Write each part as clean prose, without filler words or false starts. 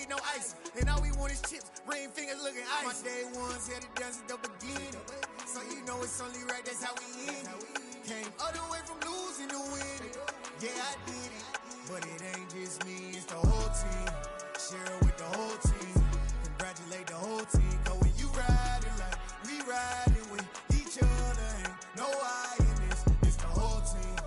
with no ice. And all we want is chips, ring fingers looking ice. My day ones had to dance at the beginning. So you know it's only right, that's how we end it. Came all the way from losing to winning. Yeah, I did it. But it ain't just me, it's the whole team. Share it with the whole team. Congratulate the whole team. Cause when you riding like we riding with each other, ain't no I in this. It's the whole team.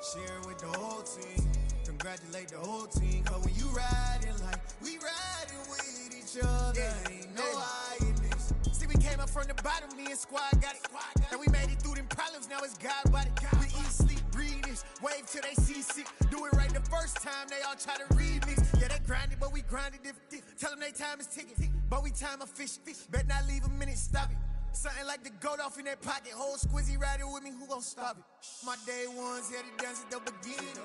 Share it with the whole team. Congratulate the whole team. Cause when you riding like we riding with each other, ain't no I in this. See, we came up from the bottom, me and squad got it. And we made it through them problems, now it's God body. We eat, sleep, breathe this, wave till they see sick. Do it right the first time, they all try to remix. Yeah, they grinded, but we grinded different. Tell them they time is ticking, but we time efficient. Bet not leave a minute, stop it. Something like the goat off in that pocket. Whole squizzy riding with me, who gon' stop it? My day ones had to dance at the beginning.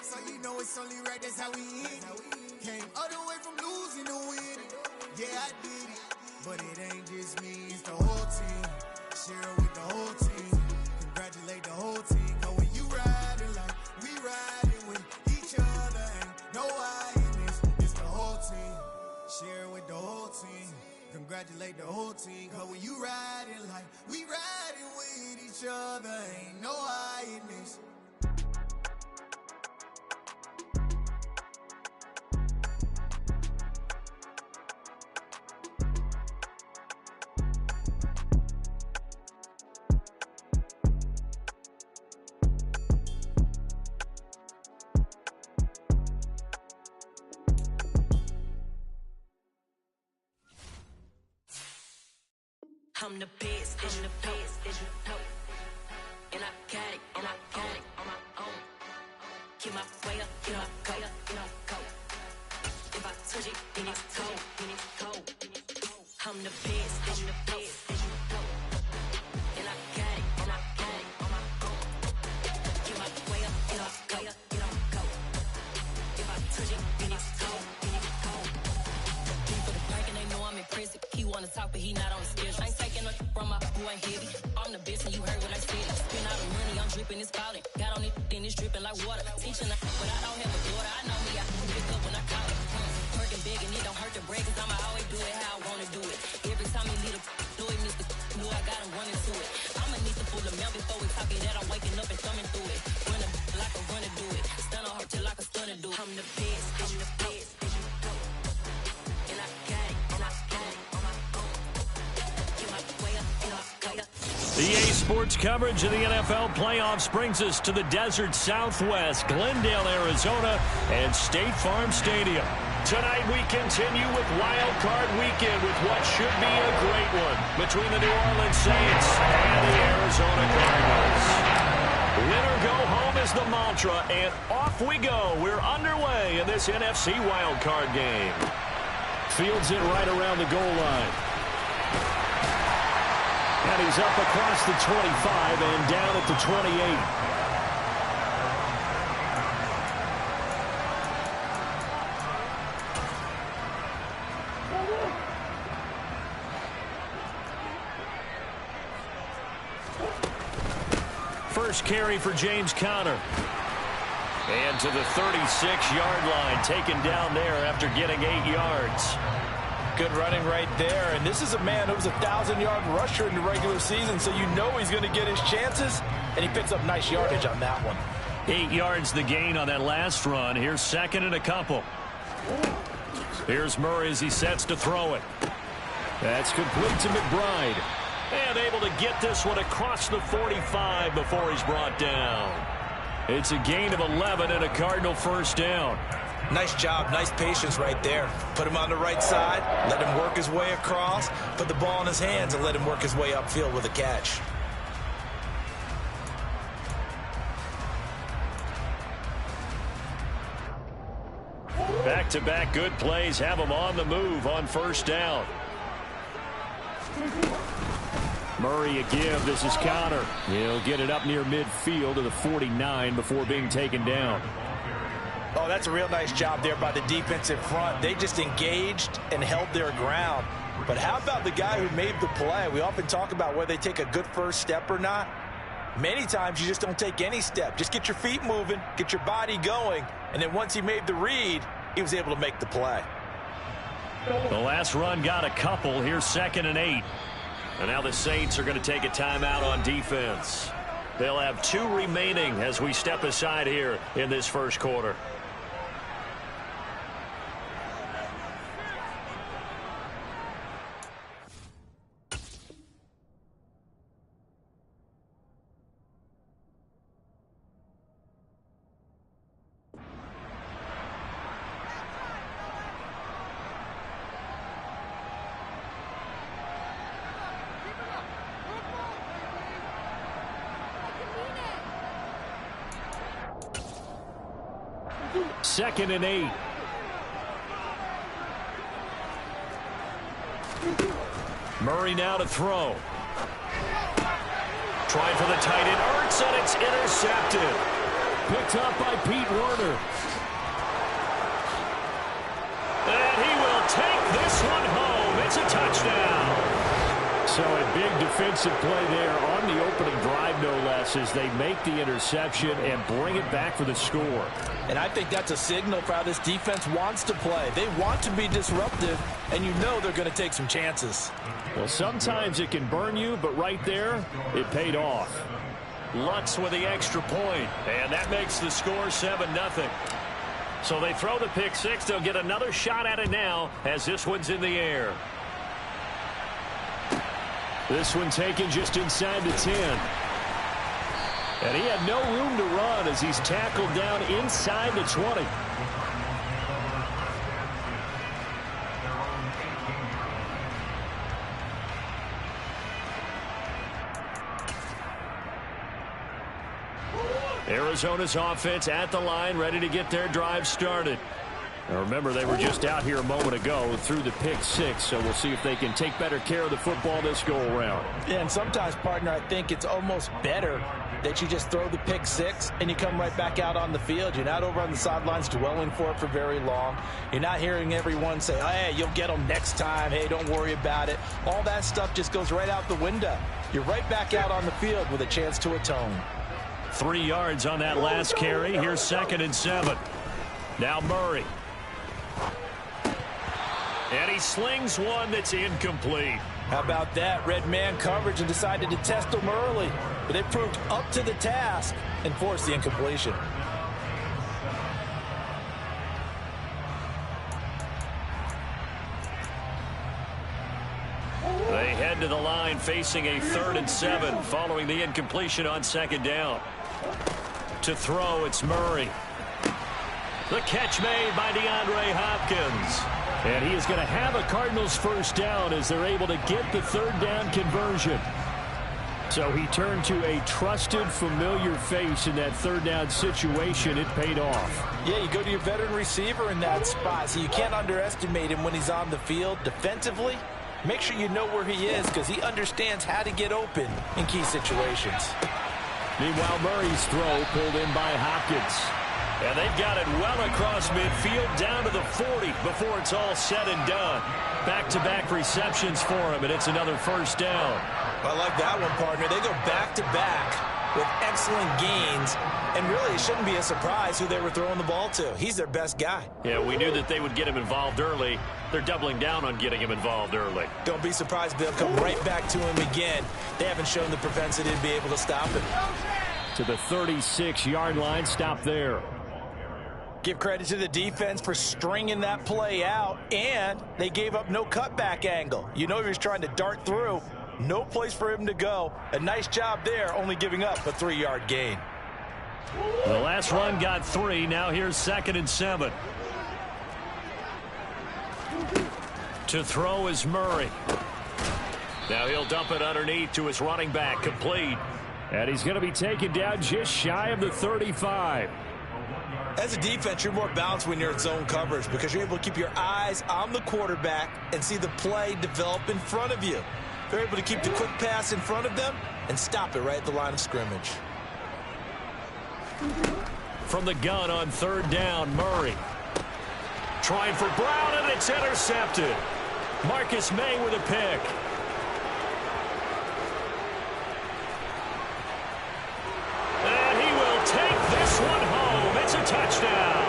So you know it's only right, that's how we end it. Came all the way from losing to winning. Yeah, I did it. But it ain't just me, it's the whole team. Share it with the whole team. Congratulate the whole team. Cause when you riding like we riding with each other, ain't no I in this. It's the whole team. Share it with the whole team. Congratulate the whole team. Cause when you riding like we riding with each other, ain't no I in this. I'm the best, I'm the best, and I got it, and I got it on my own. Get my way up, get my go, get my go. If I touch it, then it's cold, then it's cold. I'm the best, I'm the best, and I got it, and I got it on my own. Get my way up, get my go, get my go. If I touch it, then it's cold, then it's cold. He for the bank and they know I'm impressive. He wanna talk, but he not on the schedule. From my who ain't heavy. I'm the best and you heard what I said. Spend all the money, I'm dripping, it's falling. Got on it, then it's dripping like water. Teaching her, but I don't have a daughter. I know me, I can pick up when I call it. Working big and it don't hurt to break, cause I'ma always do it how I wanna do it. Every time he lead a do it, Mr. Knew I got him running to it. I'ma need to pull the mail before we talk it that I'm waking up and thumbing through it. Run a like a runner do it. Stun on her till like a stunner do it. I'm the best, I'm the best. And I got it, and I got it on my own. Get my way up, get my go. EA Sports coverage of the NFL playoffs brings us to the desert Southwest, Glendale, Arizona, and State Farm Stadium. Tonight we continue with Wildcard Weekend with what should be a great one between the New Orleans Saints and the Arizona Cardinals. Win or go home is the mantra, and off we go. We're underway in this NFC Wildcard game. Fields it right around the goal line. And he's up across the 25 and down at the 28. First carry for James Conner. And to the 36-yard line, taken down there after getting 8 yards. Good running right there. And this is a man who was a 1,000-yard rusher in the regular season, so you know he's going to get his chances, and he picks up nice yardage on that one. 8 yards the gain on that last run. Here's second and a couple. Here's Murray as he sets to throw it. That's complete to McBride. And able to get this one across the 45 before he's brought down. It's a gain of 11 and a Cardinal first down. Nice job, nice patience right there. Put him on the right side, let him work his way across, put the ball in his hands and let him work his way upfield with a catch. Back-to-back good plays have him on the move on first down. Murray a give. This is Conner. He'll get it up near midfield to the 49 before being taken down. Oh, that's a real nice job there by the defensive front. They just engaged and held their ground. But how about the guy who made the play? We often talk about whether they take a good first step or not. Many times you just don't take any step. Just get your feet moving, get your body going, and then once he made the read, he was able to make the play. The last run got a couple. Here's 2nd and 8. And now the Saints are going to take a timeout on defense. They'll have 2 remaining as we step aside here in this first quarter. Second and 8. Murray now to throw. Trying for the tight end. Ertz, and it's intercepted. Picked up by Pete Werner. And he will take this one home. It's a touchdown. So a big defensive play there on the opening drive, no less, as they make the interception and bring it back for the score. And I think that's a signal for how this defense wants to play. They want to be disruptive, and you know they're going to take some chances. Well, sometimes it can burn you, but right there, it paid off. Lutz with the extra point, and that makes the score 7-0. So they throw the pick six. They'll get another shot at it now as this one's in the air. This one taken just inside the 10. And he had no room to run as he's tackled down inside the 20. Arizona's offense at the line, ready to get their drive started. Now remember, they were just out here a moment ago through the pick six, so we'll see if they can take better care of the football this go-around. Yeah, and sometimes, partner, I think it's almost better that you just throw the pick six and you come right back out on the field. You're not over on the sidelines dwelling for it for very long. You're not hearing everyone say, oh, hey, you'll get them next time. Hey, don't worry about it. All that stuff just goes right out the window. You're right back out on the field with a chance to atone. 3 yards on that last carry. Here's 2nd and 7. Now Murray. And he slings one that's incomplete. How about that? Red man coverage and decided to test them early. But they proved up to the task and forced the incompletion. They head to the line facing a 3rd and 7 following the incompletion on 2nd down. To throw, it's Murray. The catch made by DeAndre Hopkins. And he is going to have a Cardinals first down as they're able to get the 3rd down conversion. So he turned to a trusted, familiar face in that 3rd down situation. It paid off. Yeah, you go to your veteran receiver in that spot, so you can't underestimate him when he's on the field. Defensively, make sure you know where he is because he understands how to get open in key situations. Meanwhile, Murray's throw pulled in by Hopkins. And they've got it well across midfield down to the 40 before it's all said and done. Back-to-back receptions for him, and it's another first down. I like that one, partner. They go back-to-back with excellent gains, and really it shouldn't be a surprise who they were throwing the ball to. He's their best guy. Yeah, we knew that they would get him involved early. They're doubling down on getting him involved early. Don't be surprised if they'll come right back to him again. They haven't shown the propensity to be able to stop him. To the 36-yard line, stop there. Give credit to the defense for stringing that play out, and they gave up no cutback angle. You know he was trying to dart through. No place for him to go. A nice job there, only giving up a 3-yard gain. The last run got 3. Now here's 2nd and 7. To throw is Murray. Now he'll dump it underneath to his running back, complete. And he's going to be taken down just shy of the 35. As a defense, you're more balanced when you're in zone coverage because you're able to keep your eyes on the quarterback and see the play develop in front of you. They're able to keep the quick pass in front of them and stop it right at the line of scrimmage. From the gun on 3rd down, Murray. Trying for Brown, and it's intercepted. Marcus May with a pick. And he will take this one home. It's a touchdown.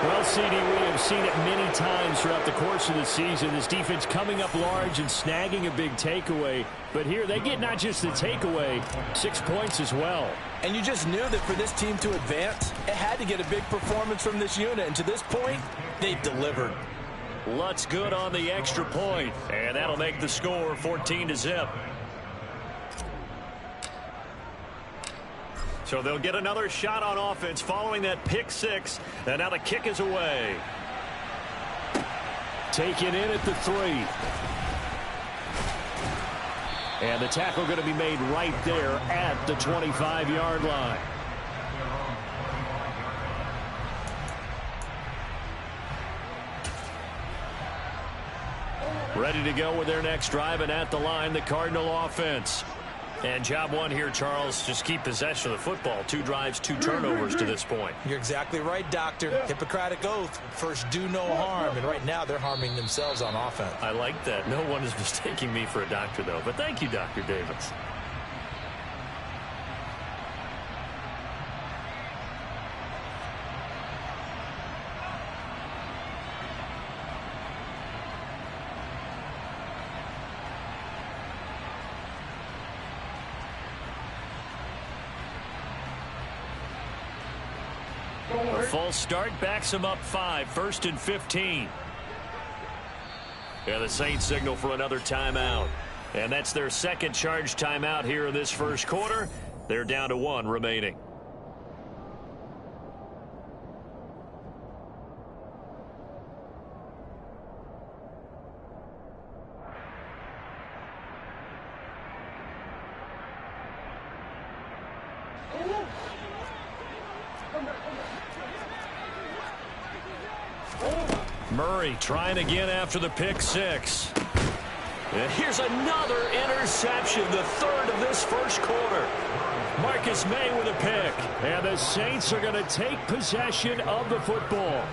Well, CD, we have seen it many times throughout the course of the season. This defense coming up large and snagging a big takeaway. But here they get not just the takeaway, 6 points as well. And you just knew that for this team to advance, it had to get a big performance from this unit. And to this point, they've delivered. Lutz good on the extra point, and that'll make the score 14-0. So they'll get another shot on offense following that pick six, and now the kick is away. Taken in at the 3. And the tackle going to be made right there at the 25-yard line. Ready to go with their next drive, and at the line, the Cardinal offense. And job one here, Charles, just keep possession of the football. 2 drives, 2 turnovers to this point. You're exactly right, Doctor. Hippocratic oath. First, do no harm. And right now, they're harming themselves on offense. I like that. No one is mistaking me for a doctor, though. But thank you, Dr. Davis. A full start backs him up 5, 1st and 15. Yeah, the Saints signal for another timeout. And that's their second charge timeout here in this first quarter. They're down to 1 remaining. Murray trying again after the pick six. And here's another interception, the 3rd of this first quarter. Marcus May with a pick. And the Saints are going to take possession of the football.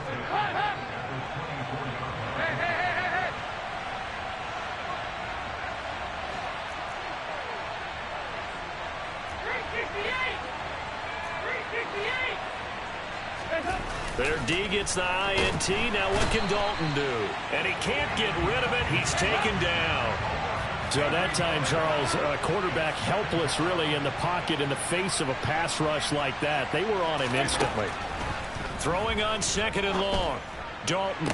Their D gets the INT. Now what can Dalton do? And he can't get rid of it. He's taken down. So that time, Charles, quarterback helpless really in the pocket in the face of a pass rush like that. They were on him instantly. Throwing on 2nd and long. Dalton.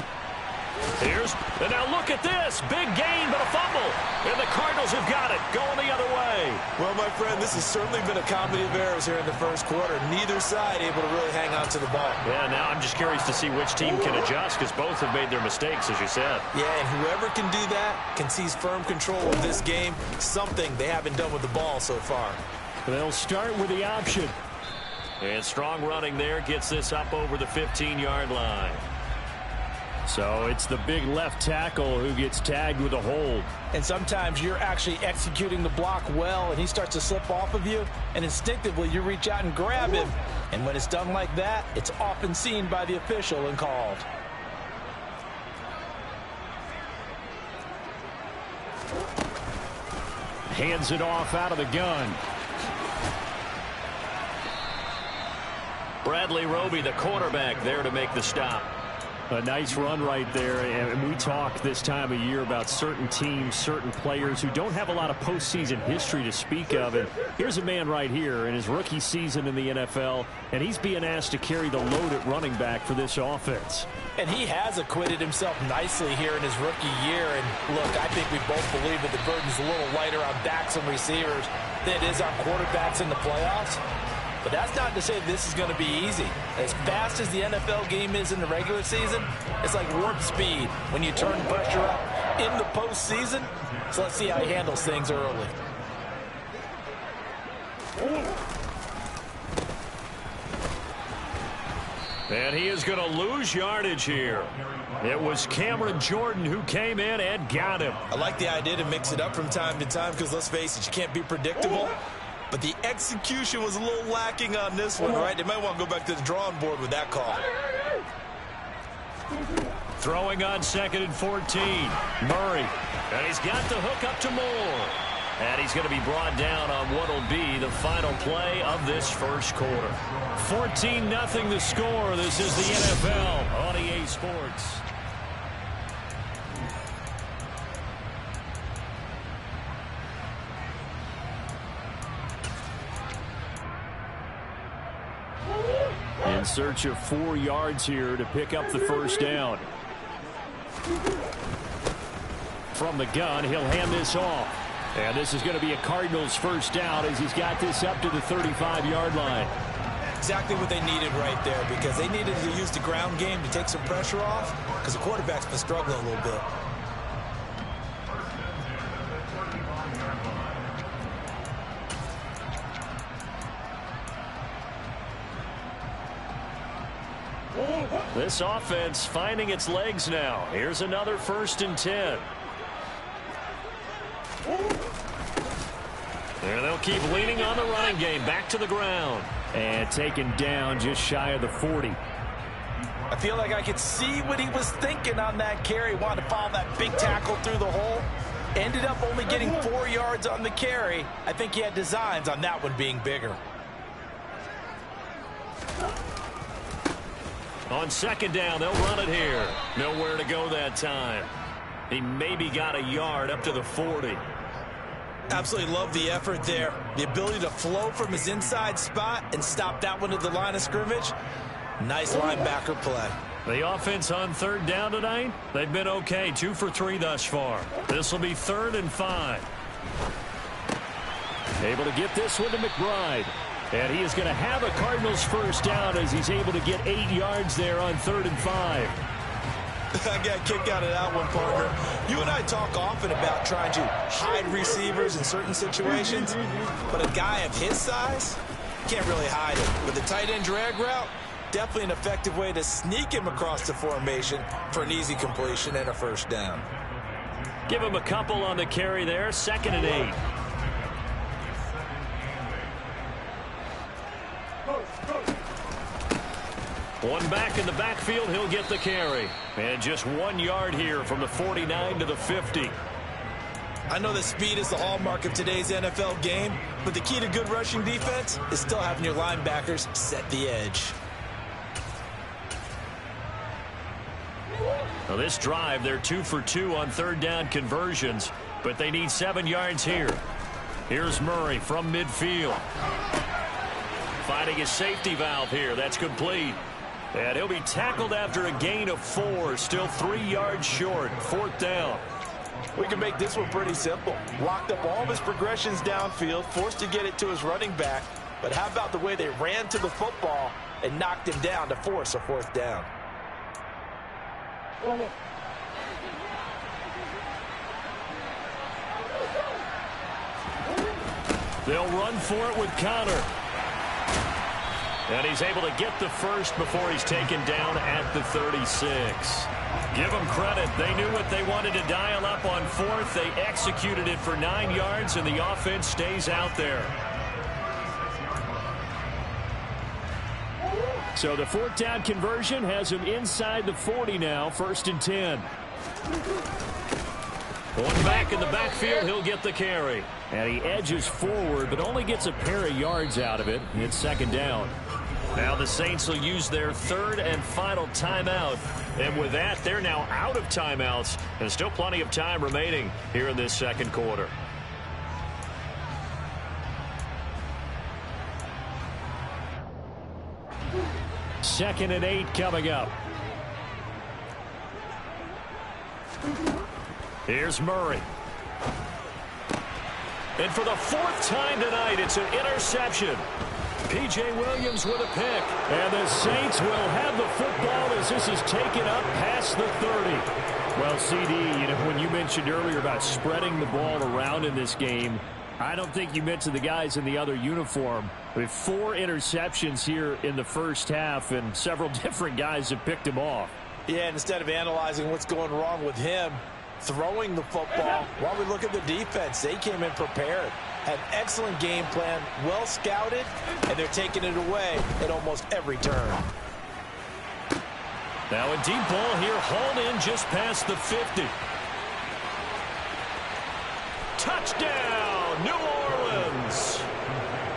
And now look at this. Big gain, but a fumble. And the Cardinals have got it. Going the other way. Well, my friend, this has certainly been a comedy of errors here in the first quarter. Neither side able to really hang on to the ball. Yeah, now I'm just curious to see which team can adjust, because both have made their mistakes, as you said. Yeah, and whoever can do that can seize firm control of this game. Something they haven't done with the ball so far. They'll start with the option. And strong running there gets this up over the 15-yard line. So it's the big left tackle who gets tagged with a hold. And sometimes you're actually executing the block well, and he starts to slip off of you, and instinctively you reach out and grab him. And when it's done like that, it's often seen by the official and called. Hands it off out of the gun. Bradley Roby, the quarterback, there to make the stop. A nice run right there, and we talk this time of year about certain teams, certain players who don't have a lot of postseason history to speak of. And here's a man right here in his rookie season in the NFL, and he's being asked to carry the load at running back for this offense. And he has acquitted himself nicely here in his rookie year. And look, I think we both believe that the burden's a little lighter on backs and receivers than it is on quarterbacks in the playoffs. But that's not to say this is going to be easy. As fast as the NFL game is in the regular season, it's like warp speed when you turn pressure up in the postseason. So let's see how he handles things early. And he is going to lose yardage here. It was Cameron Jordan who came in and got him. I like the idea to mix it up from time to time because, let's face it, you can't be predictable. But the execution was a little lacking on this one, right? They might want to go back to the drawing board with that call. Throwing on 2nd and 14. Murray. And he's got the hook up to Moore. And he's going to be brought down on what will be the final play of this first quarter. 14-0 the score. This is the NFL on EA Sports. In search of 4 yards here to pick up the first down. From the gun, he'll hand this off. And this is going to be a Cardinals first down as he's got this up to the 35-yard line. Exactly what they needed right there, because they needed to use the ground game to take some pressure off, because the quarterback's been struggling a little bit. This offense finding its legs now. Here's another 1st and 10. There they'll keep leaning on the running game. Back to the ground. And taken down just shy of the 40. I feel like I could see what he was thinking on that carry. Wanted to follow that big tackle through the hole. Ended up only getting 4 yards on the carry. I think he had designs on that one being bigger. On 2nd down, they'll run it here. Nowhere to go that time. He maybe got a yard up to the 40. Absolutely love the effort there. The ability to flow from his inside spot and stop that one at the line of scrimmage. Nice linebacker play. The offense on 3rd down tonight, they've been okay. 2 for 3 thus far. This will be 3rd and 5. Able to get this one to McBride. And he is going to have a Cardinals first down as he's able to get 8 yards there on 3rd and 5. I got a kick out of that one, partner. You and I talk often about trying to hide receivers in certain situations, but a guy of his size can't really hide it. With the tight end drag route, definitely an effective way to sneak him across the formation for an easy completion and a first down. Give him a couple on the carry there. 2nd and 8. One back in the backfield, he'll get the carry. And just 1 yard here from the 49 to the 50. I know that speed is the hallmark of today's NFL game, but the key to good rushing defense is still having your linebackers set the edge. Now this drive, they're 2 for 2 on 3rd down conversions, but they need 7 yards here. Here's Murray from midfield. Finding his safety valve here. That's complete. And he'll be tackled after a gain of 4. Still 3 yards short. 4th down. We can make this one pretty simple. Locked up all of his progressions downfield, forced to get it to his running back. But how about the way they ran to the football and knocked him down to force a 4th down? They'll run for it with Connor. And he's able to get the first before he's taken down at the 36. Give them credit. They knew what they wanted to dial up on 4th. They executed it for 9 yards, and the offense stays out there. So the 4th down conversion has him inside the 40 now. 1st and 10. One back in the backfield, he'll get the carry. And he edges forward, but only gets a pair of yards out of it. It's 2nd down. Now the Saints will use their 3rd and final timeout. And with that, they're now out of timeouts. And still plenty of time remaining here in this 2nd quarter. Second and 8 coming up. Here's Murray. And for the 4th time tonight, it's an interception. P.J. Williams with a pick. And the Saints will have the football as this is taken up past the 30. Well, CD, when you mentioned earlier about spreading the ball around in this game, I don't think you mentioned the guys in the other uniform. With 4 interceptions here in the first half, and several different guys have picked him off. Yeah, and instead of analyzing what's going wrong with him, throwing the football, while we look at the defense, they came in prepared. Had an excellent game plan, well scouted, and they're taking it away at almost every turn. Now a deep ball here, hauled in just past the 50. Touchdown,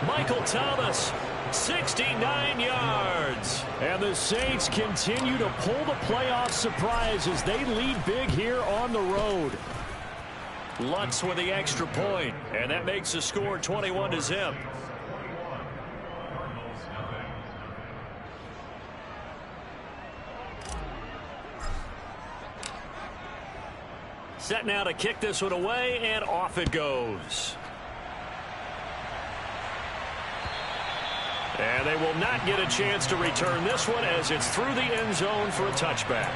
Michael Thomas, 69 yards. And the Saints continue to pull the playoff surprise as they lead big here on the road. Lutz with the extra point, and that makes the score 21-0. Set now to kick this one away, and off it goes. And they will not get a chance to return this one as it's through the end zone for a touchback.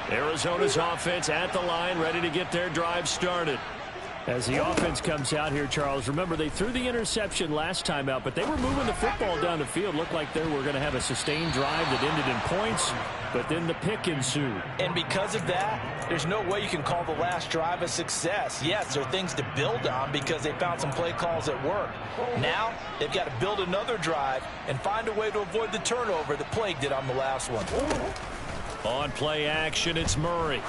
Arizona's offense at the line, ready to get their drive started. As the offense comes out here, Charles, remember they threw the interception last time out, but they were moving the football down the field. Looked like they were going to have a sustained drive that ended in points, but then the pick ensued. And because of that, there's no way you can call the last drive a success. Yes, there are things to build on because they found some play calls that work. Now, they've got to build another drive and find a way to avoid the turnover that plagued it on the last one. On play action, it's Murray.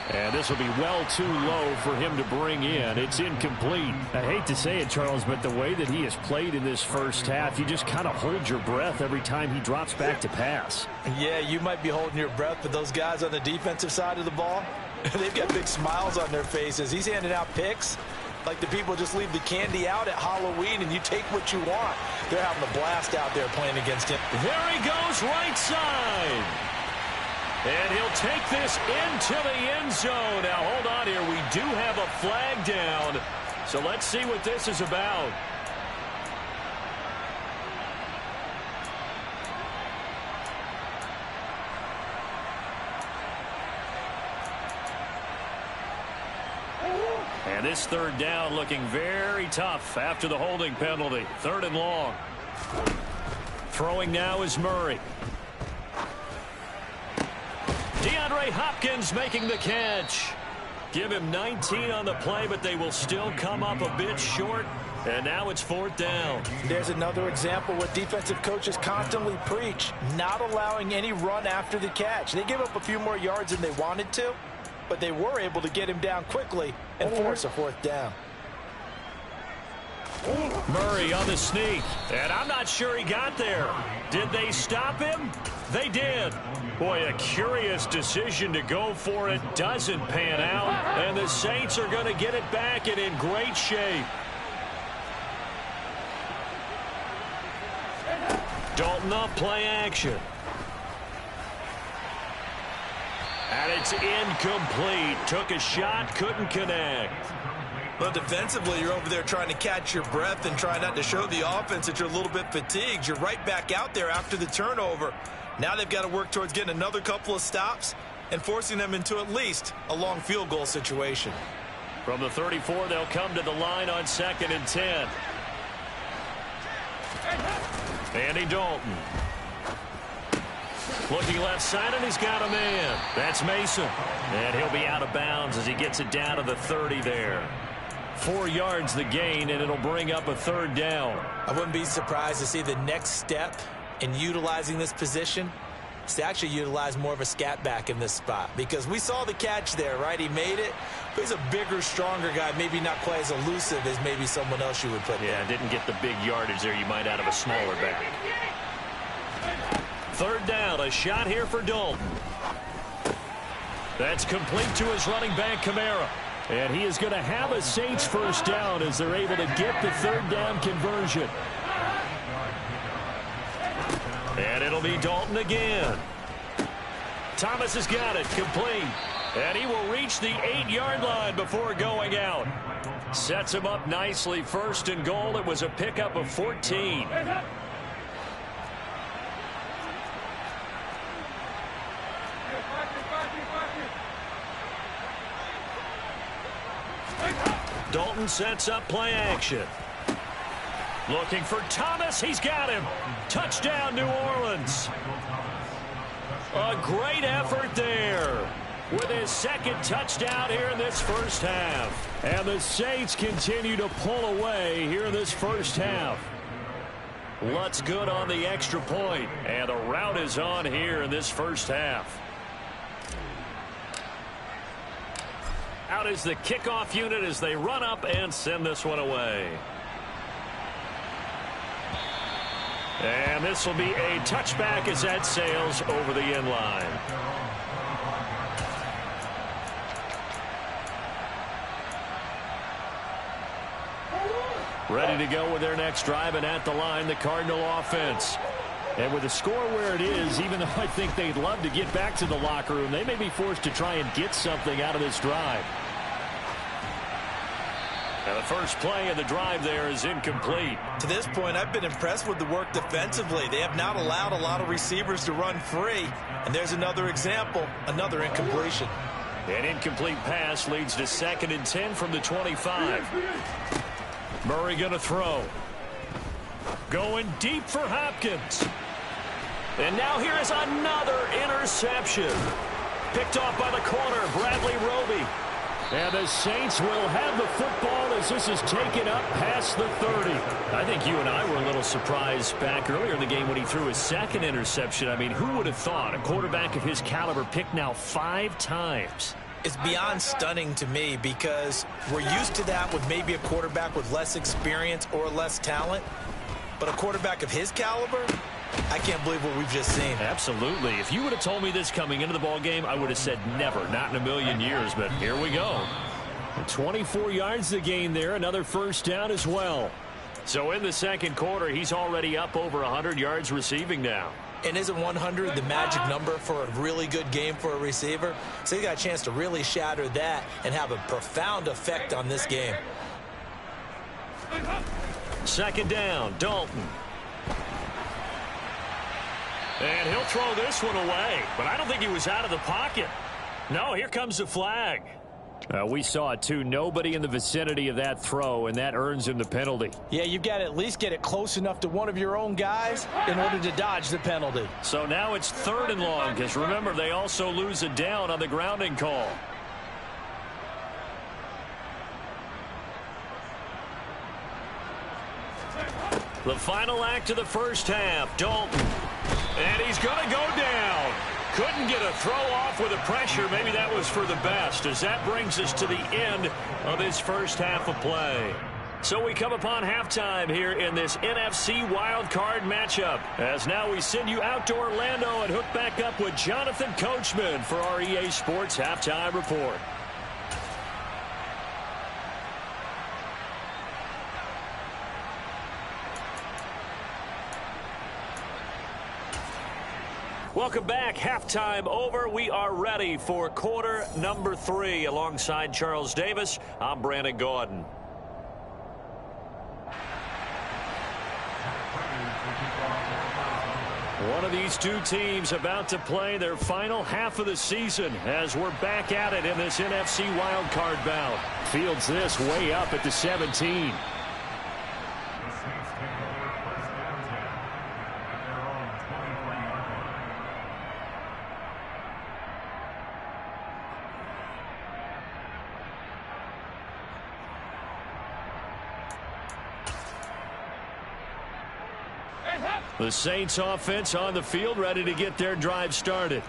And this will be well too low for him to bring in. It's incomplete. I hate to say it, Charles, but the way that he has played in this first half, you just kind of hold your breath every time he drops back to pass. Yeah, you might be holding your breath, but those guys on the defensive side of the ball, they've got big smiles on their faces. He's handing out picks like the people just leave the candy out at Halloween and you take what you want. They're having a blast out there playing against him. There he goes, right side. And he'll take this into the end zone. Now, hold on here. We do have a flag down. So let's see what this is about. And this third down looking very tough after the holding penalty. 3rd and long. Throwing now is Murray. DeAndre Hopkins making the catch. Give him 19 on the play, but they will still come up a bit short. And now it's 4th down. There's another example what defensive coaches constantly preach, not allowing any run after the catch. They give up a few more yards than they wanted to, but they were able to get him down quickly and force a 4th down. Murray on the sneak, and I'm not sure he got there. Did they stop him? They did. Boy, a curious decision to go for it. Doesn't pan out, and the Saints are going to get it back and in great shape. Dalton off play action. And it's incomplete. Took a shot, couldn't connect. But defensively, you're over there trying to catch your breath and try not to show the offense that you're a little bit fatigued. You're right back out there after the turnover. Now they've got to work towards getting another couple of stops and forcing them into at least a long field goal situation. From the 34, they'll come to the line on 2nd and 10. Andy Dalton. Looking left side, and he's got a man. That's Mason. And he'll be out of bounds as he gets it down to the 30 there. 4 yards the gain, and it'll bring up a 3rd down. I wouldn't be surprised to see the next step in utilizing this position is to actually utilize more of a scat back in this spot, because we saw the catch there, right? He made it. But he's a bigger, stronger guy, maybe not quite as elusive as maybe someone else you would put there. Yeah, didn't get the big yardage there you might out of a smaller back. 3rd down, a shot here for Dalton. That's complete to his running back, Kamara. And he is going to have a Saints 1st down as they're able to get the 3rd down conversion. And it'll be Dalton again. Thomas has got it, complete. And he will reach the 8-yard line before going out. Sets him up nicely. 1st and goal. It was a pickup of 14. Dalton sets up play action. Looking for Thomas. He's got him. Touchdown, New Orleans. A great effort there with his 2nd touchdown here in this first half. And the Saints continue to pull away here in this first half. Lutz good on the extra point, and the rout is on here in this first half. Out is the kickoff unit as they run up and send this one away. And this will be a touchback as that sails over the end line. Ready to go with their next drive, and at the line, the Cardinal offense. And with the score where it is, even though I think they'd love to get back to the locker room, they may be forced to try and get something out of this drive. And the first play of the drive there is incomplete. To this point, I've been impressed with the work defensively. They have not allowed a lot of receivers to run free. And there's another example, another incompletion. An incomplete pass leads to 2nd and 10 from the 25. Murray going to throw. Going deep for Hopkins. And now here is another interception. Picked off by the corner, Bradley Roby. And the Saints will have the football as this is taken up past the 30. I think you and I were a little surprised back earlier in the game when he threw his 2nd interception. I mean, who would have thought a quarterback of his caliber picked now 5 times? It's beyond stunning to me because we're used to that with maybe a quarterback with less experience or less talent. But a quarterback of his caliber, I can't believe what we've just seen. Absolutely. If you would have told me this coming into the ball game, I would have said never, not in a million years. But here we go. 24 yards to gain there, another first down as well. So in the second quarter, he's already up over 100 yards receiving now. And isn't 100 the magic number for a really good game for a receiver? So he got a chance to really shatter that and have a profound effect on this game. Second down, Dalton. And he'll throw this one away, but I don't think he was out of the pocket. No, here comes the flag. We saw it, too. Nobody in the vicinity of that throw, and that earns him the penalty. Yeah, you've got to at least get it close enough to one of your own guys in order to dodge the penalty. So now it's 3rd and long, because remember, they also lose a down on the grounding call. The final act of the first half, Dalton. And he's going to go down. Couldn't get a throw off with the pressure. Maybe that was for the best, as that brings us to the end of this first half of play. So we come upon halftime here in this NFC Wildcard matchup, as now we send you out to Orlando and hook back up with Jonathan Coachman for our EA Sports Halftime Report. Welcome back. Halftime over. We are ready for quarter number 3. Alongside Charles Davis, I'm Brandon Gordon. One of these two teams about to play their final half of the season as we're back at it in this NFC wildcard bout. Fields this way up at the 17. The Saints offense on the field, ready to get their drive started.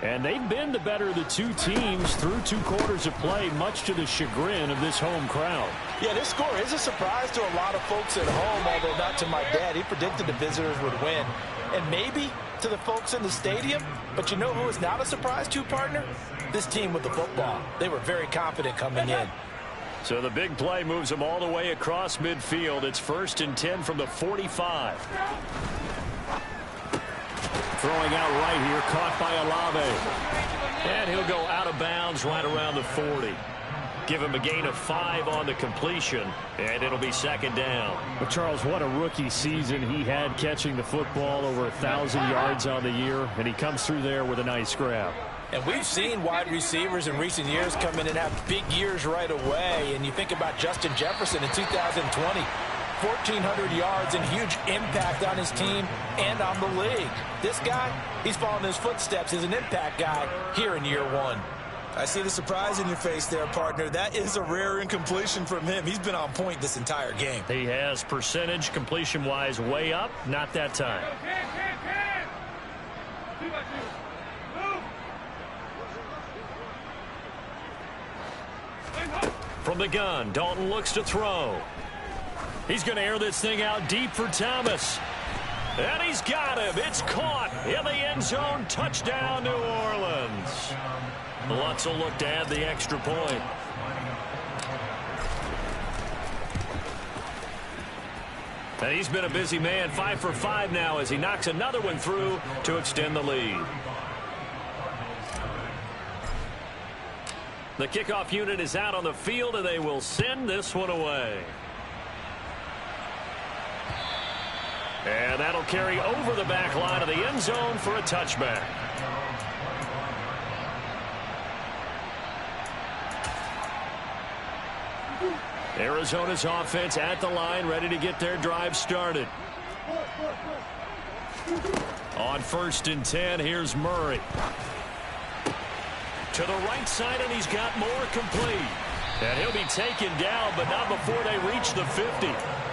And they've been the better of the two teams through 2 quarters of play, much to the chagrin of this home crowd. Yeah, this score is a surprise to a lot of folks at home, although not to my dad. He predicted the visitors would win. And maybe to the folks in the stadium. But you know who is not a surprise to, partner? This team with the football. They were very confident coming in. So the big play moves them all the way across midfield. It's 1st and 10 from the 45. Throwing out right here, caught by Olave. And he'll go out of bounds right around the 40. Give him a gain of 5 on the completion, and it'll be 2nd down. But Charles, what a rookie season he had catching the football, over 1,000 yards on the year, and he comes through there with a nice grab. And we've seen wide receivers in recent years come in and have big years right away. And you think about Justin Jefferson in 2020, 1,400 yards and huge impact on his team and on the league. This guy, he's following his footsteps as an impact guy here in year 1. I see the surprise in your face there, partner. That is a rare incompletion from him. He's been on point this entire game. He has percentage completion-wise way up. Not that time. From the gun, Dalton looks to throw. He's going to air this thing out deep for Thomas. And he's got him. It's caught in the end zone. Touchdown, New Orleans. Lutz will look to add the extra point. And he's been a busy man, 5 for 5 now as he knocks another one through to extend the lead. The kickoff unit is out on the field, and they will send this one away. And that'll carry over the back line of the end zone for a touchback. Arizona's offense at the line, ready to get their drive started. On 1st and 10, here's Murray. To the right side, and he's got more complete. And he'll be taken down, but not before they reach the 50.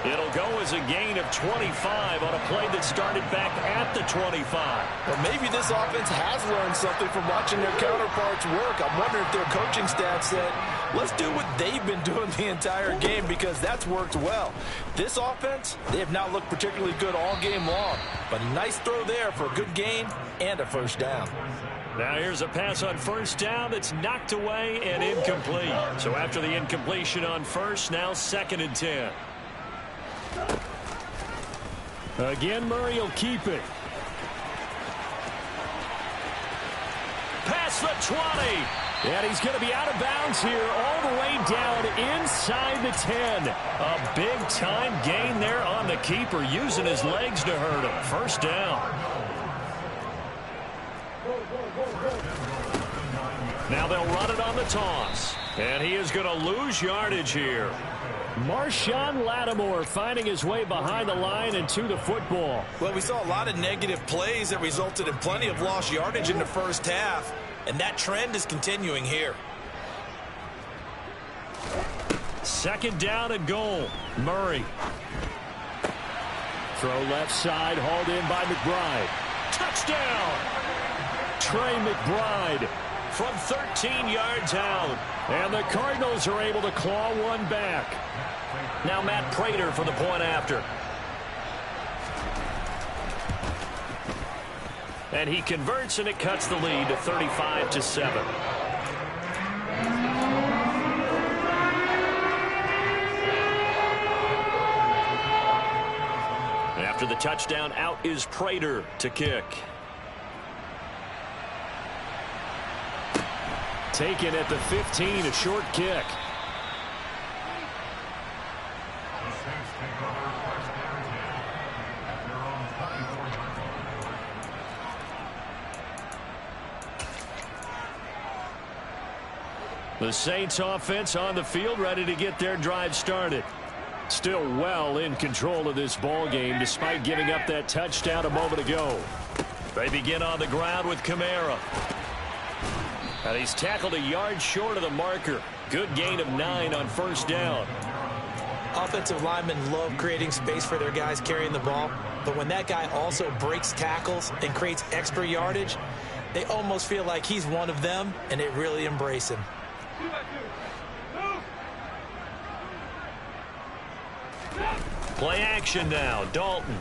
It'll go as a gain of 25 on a play that started back at the 25. Well, maybe this offense has learned something from watching their counterparts work. I'm wondering if their coaching staff said, let's do what they've been doing the entire game, because that's worked well. This offense, they have not looked particularly good all game long. But a nice throw there for a good gain and a first down. Now here's a pass on 1st down that's knocked away and incomplete. So after the incompletion on 1st, now 2nd and 10. Again, Murray will keep it. Past the 20. And he's going to be out of bounds here all the way down inside the 10. A big-time gain there on the keeper, using his legs to hurt him. First down. Now they'll run it on the toss. And he is going to lose yardage here. Marshawn Lattimore finding his way behind the line and to the football. Well, we saw a lot of negative plays that resulted in plenty of lost yardage in the first half. And that trend is continuing here. 2nd down and goal. Murray. Throw left side, hauled in by McBride. Touchdown! Trey McBride from 13 yards out. And the Cardinals are able to claw one back. Now Matt Prater for the point after. And he converts, and it cuts the lead to 35-7. After the touchdown, out is Prater to kick. Taken at the 15, a short kick. The Saints offense on the field, ready to get their drive started. Still well in control of this ball game despite giving up that touchdown a moment ago. They begin on the ground with Kamara. And he's tackled a yard short of the marker. Good gain of 9 on 1st down. Offensive linemen love creating space for their guys carrying the ball. But when that guy also breaks tackles and creates extra yardage, they almost feel like he's one of them, and they really embrace him. Play action now. Dalton.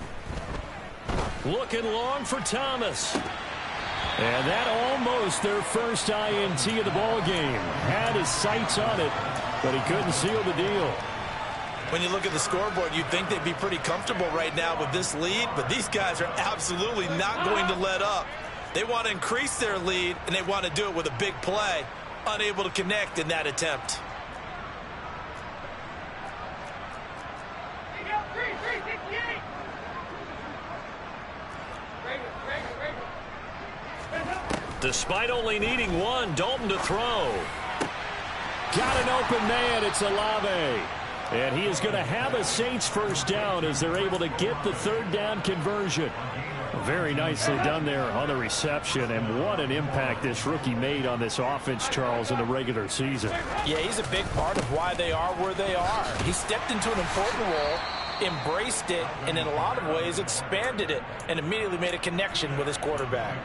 Looking long for Thomas. And that almost their first INT of the ball game. Had his sights on it, but he couldn't seal the deal. When you look at the scoreboard, you'd think they'd be pretty comfortable right now with this lead, but these guys are absolutely not going to let up. They want to increase their lead, and they want to do it with a big play. Unable to connect in that attempt. Despite only needing one, Dalton to throw. Got an open man. It's Olave. And he is going to have a Saints first down as they're able to get the 3rd down conversion. Very nicely done there on the reception, and what an impact this rookie made on this offense, Charles, in the regular season. Yeah, he's a big part of why they are where they are. He stepped into an important role, embraced it, and in a lot of ways expanded it, and immediately made a connection with his quarterback.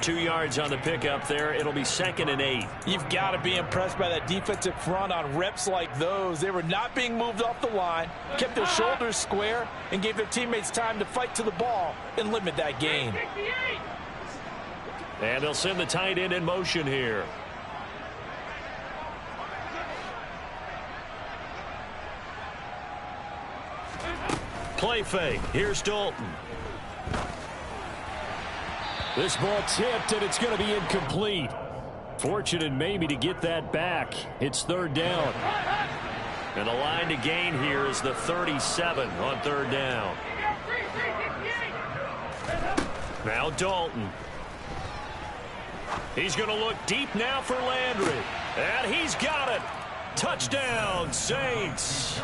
2 yards on the pickup there. It'll be 2nd and 8. You've got to be impressed by that defensive front on reps like those. They were not being moved off the line, kept their shoulders square, and gave their teammates time to fight to the ball and limit that gain. And they'll send the tight end in motion here. Play fake. Here's Dalton. This ball tipped, and it's going to be incomplete. Fortunate maybe to get that back. It's 3rd down. And the line to gain here is the 37 on 3rd down. Now Dalton. He's going to look deep now for Landry. And he's got it. Touchdown, Saints.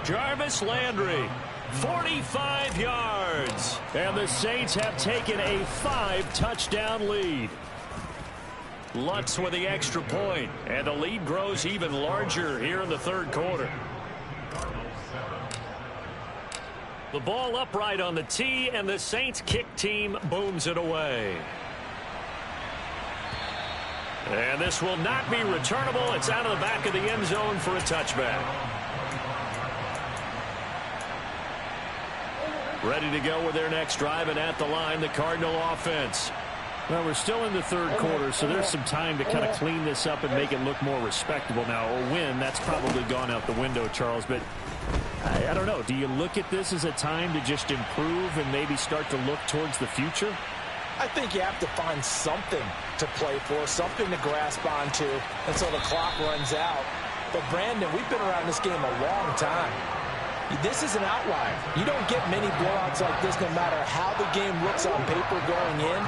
Jarvis Landry. 45 yards. And the Saints have taken a 5-touchdown lead. Lutz with the extra point. And the lead grows even larger here in the 3rd quarter. The ball upright on the tee, and the Saints kick team booms it away. And this will not be returnable. It's out of the back of the end zone for a touchback. Ready to go with their next drive, and at the line, the Cardinal offense. Well, we're still in the 3rd quarter, so there's some time to kind of clean this up and make it look more respectable. Now, a win, that's probably gone out the window, Charles, but I don't know. Do you look at this as a time to just improve and maybe start to look towards the future? I think you have to find something to play for, something to grasp onto until the clock runs out. But, Brandon, we've been around this game a long time. This is an outlier. You don't get many blowouts like this no matter how the game looks on paper going in.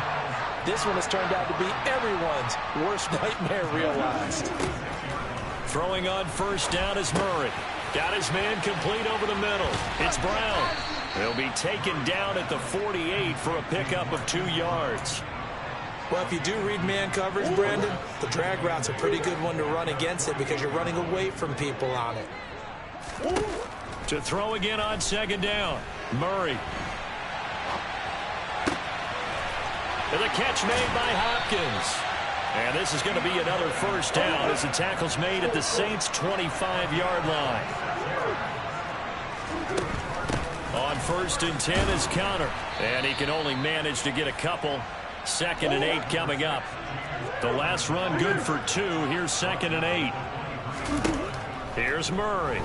This one has turned out to be everyone's worst nightmare realized. Throwing on 1st down is Murray. Got his man complete over the middle. It's Brown. He'll be taken down at the 48 for a pickup of 2 yards. Well, if you do read man coverage, Brandon, the drag route's a pretty good one to run against it because you're running away from people on it. To throw again on 2nd down. Murray. And the catch made by Hopkins. And this is going to be another 1st down as the tackle's made at the Saints' 25-yard line. On 1st and 10 is Connor. And he can only manage to get a couple. 2nd and 8 coming up. The last run good for 2. Here's 2nd and 8. Here's Murray.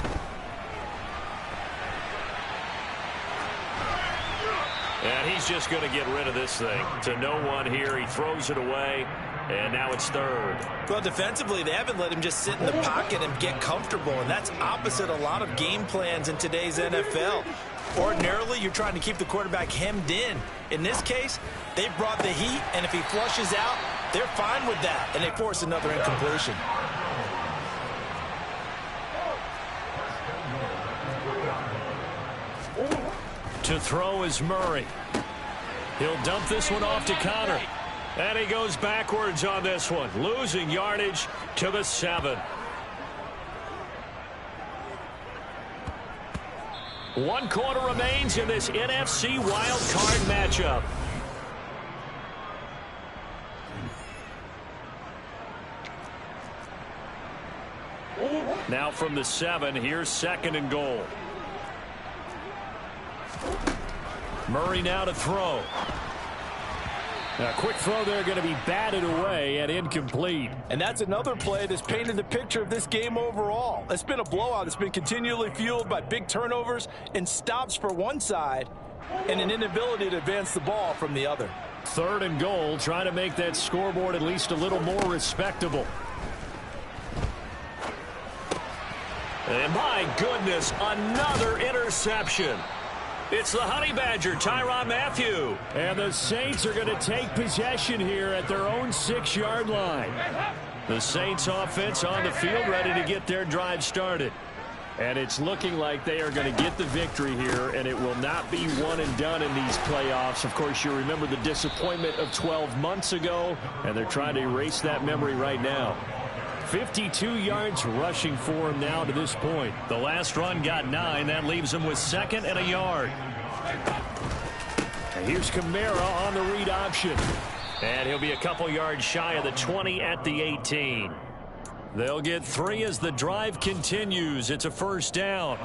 And he's just going to get rid of this thing. To no one here. He throws it away. And now it's 3rd. Well, defensively, they haven't let him just sit in the pocket and get comfortable. And that's opposite a lot of game plans in today's NFL. Ordinarily, you're trying to keep the quarterback hemmed in. In this case, they brought the heat. And if he flushes out, they're fine with that. And they force another incompletion. To throw is Murray. He'll dump this one off to Connor. And he goes backwards on this one, losing yardage to the 7. 1 quarter remains in this NFC Wildcard matchup. Now from the 7, here's 2nd and goal. Murray now to throw. A quick throw there, going to be batted away and incomplete. And that's another play that's painted the picture of this game overall. It's been a blowout. It's been continually fueled by big turnovers and stops for one side and an inability to advance the ball from the other. 3rd and goal, trying to make that scoreboard at least a little more respectable. And my goodness, another interception. It's the Honey Badger, Tyrann Mathieu. And the Saints are going to take possession here at their own 6-yard line. The Saints offense on the field ready to get their drive started. And it's looking like they are going to get the victory here, and it will not be one and done in these playoffs. Of course, you remember the disappointment of 12 months ago, and they're trying to erase that memory right now. 52 yards rushing for him now to this point. The last run got 9. That leaves him with 2nd and a yard. And here's Kamara on the read option. And he'll be a couple yards shy of the 20 at the 18. They'll get 3 as the drive continues. It's a first down.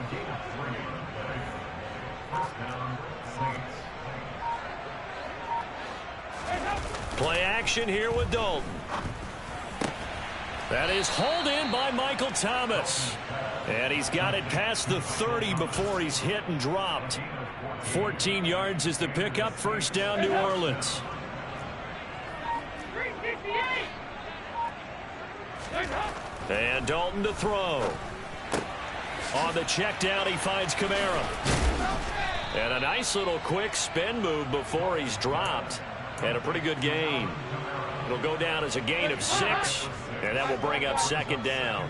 Play action here with Dalton. That is hauled in by Michael Thomas. And he's got it past the 30 before he's hit and dropped. 14 yards is the pickup. First down, New Orleans. And Dalton to throw. On the check down, he finds Kamara. And a nice little quick spin move before he's dropped. And a pretty good gain. It'll go down as a gain of 6. And that will bring up second down.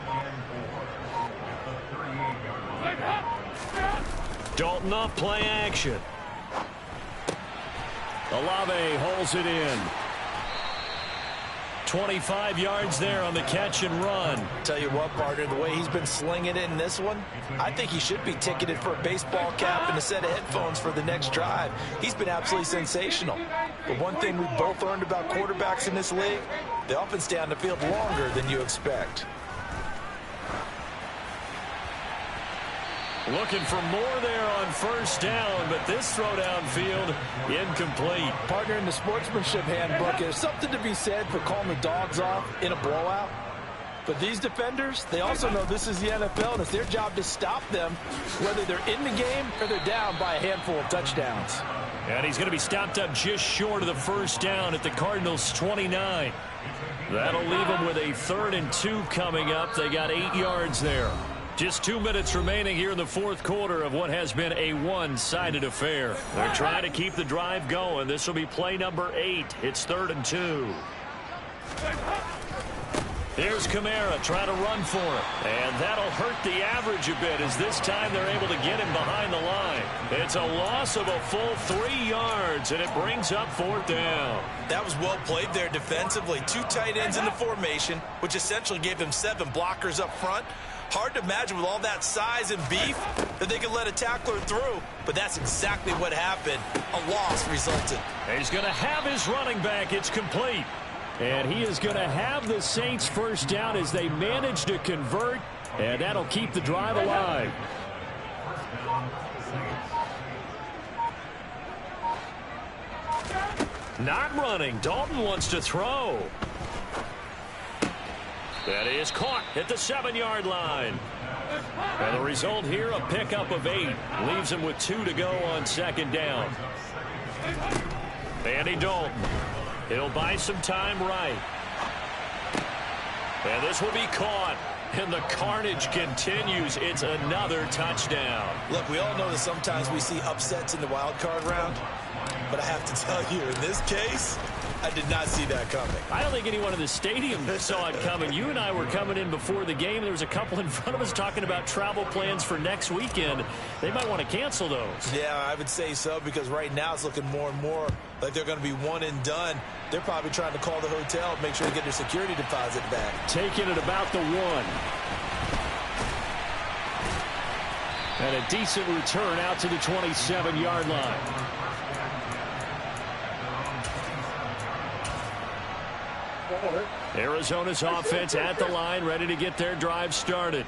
Dalton off play action. Olave holds it in. 25 yards there on the catch and run. Tell you what, partner, the way he's been slinging it in this one, I think he should be ticketed for a baseball cap and a set of headphones for the next drive. He's been absolutely sensational. But one thing we both learned about quarterbacks in this league, they often stay on the field longer than you expect. Looking for more there on first down, but this throw downfield incomplete. Partner, in the sportsmanship handbook, there's something to be said for calling the dogs off in a blowout. But these defenders, they also know this is the NFL, and it's their job to stop them, whether they're in the game or they're down by a handful of touchdowns. And he's going to be stopped up just short of the first down at the Cardinals' 29. That'll leave them with a 3rd and 2 coming up. They got 8 yards there. Just 2 minutes remaining here in the fourth quarter of what has been a one-sided affair. They're trying to keep the drive going. This will be play number 8. It's 3rd and 2. Here's Kamara trying to run for it. And that'll hurt the average a bit as this time they're able to get him behind the line. It's a loss of a full 3 yards, and it brings up 4th down. That was well played there defensively. 2 tight ends in the formation, which essentially gave them 7 blockers up front. Hard to imagine with all that size and beef that they could let a tackler through, but that's exactly what happened. A loss resulted. He's going to have his running back. It's complete. And he is going to have the Saints first down as they manage to convert, and that'll keep the drive alive. Not running. Dalton wants to throw. That is caught at the 7-yard line. And the result here, a pickup of 8. Leaves him with 2 to go on second down. Andy Dalton. He'll buy some time right. And this will be caught. And the carnage continues. It's another touchdown. Look, we all know that sometimes we see upsets in the wild card round. But I have to tell you, in this case, I did not see that coming. I don't think anyone in the stadium saw it coming. You and I were coming in before the game. There was a couple in front of us talking about travel plans for next weekend. They might want to cancel those. Yeah, I would say so, because right now it's looking more and more like they're going to be one and done. They're probably trying to call the hotel and make sure to get their security deposit back. Taking it about the 1. And a decent return out to the 27-yard line. Arizona's offense at the line, ready to get their drive started.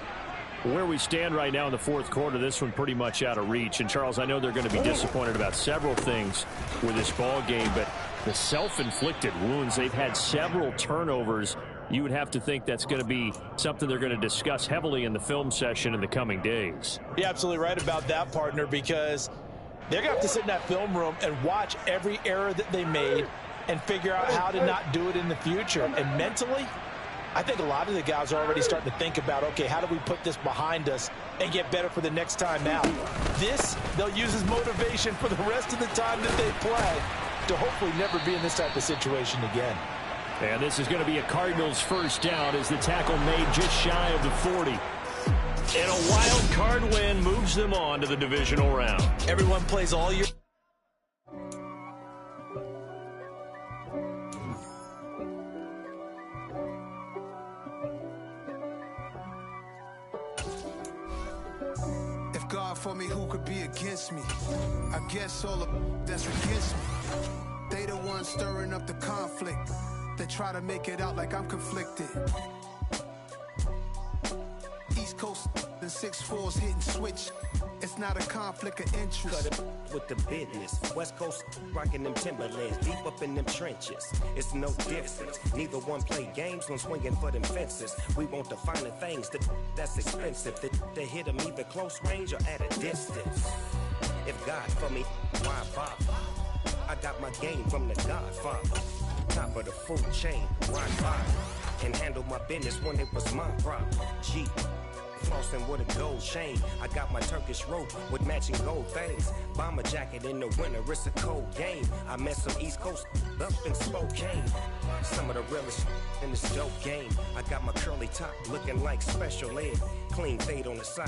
Where we stand right now in the fourth quarter, this one pretty much out of reach. And, Charles, I know they're going to be disappointed about several things with this ball game, but the self-inflicted wounds, they've had several turnovers. You would have to think that's going to be something they're going to discuss heavily in the film session in the coming days. You're absolutely right about that, partner, because they're going to have to sit in that film room and watch every error that they made and figure out how to not do it in the future. And mentally, I think a lot of the guys are already starting to think about, okay, how do we put this behind us and get better for the next time out? This, they'll use as motivation for the rest of the time that they play to hopefully never be in this type of situation again. And this is going to be a Cardinals first down as the tackle made just shy of the 40. And a wild card win moves them on to the divisional round. Everyone plays all year. God for me, who could be against me? I guess all of that's against me. They the ones stirring up the conflict. They try to make it out like I'm conflicted. East Coast and 6'4s hitting switch. It's not a conflict of interest. Cut it with the business. West Coast rocking them Timberlands, deep up in them trenches. It's no difference. Neither one play games when swinging for them fences. We want the finer things that's expensive. They hit them either close range or at a distance. If God for me, why bother? I got my game from the Godfather. Top of the food chain, rock bottom. And handle my business when it was my problem. G. Flossing with a gold chain. I got my Turkish rope with matching gold things. Bomber jacket in the winter, it's a cold game. I met some East Coast up in Spokane. Some of the realest in this dope game. I got my curly top looking like special ed. Clean fade on the side.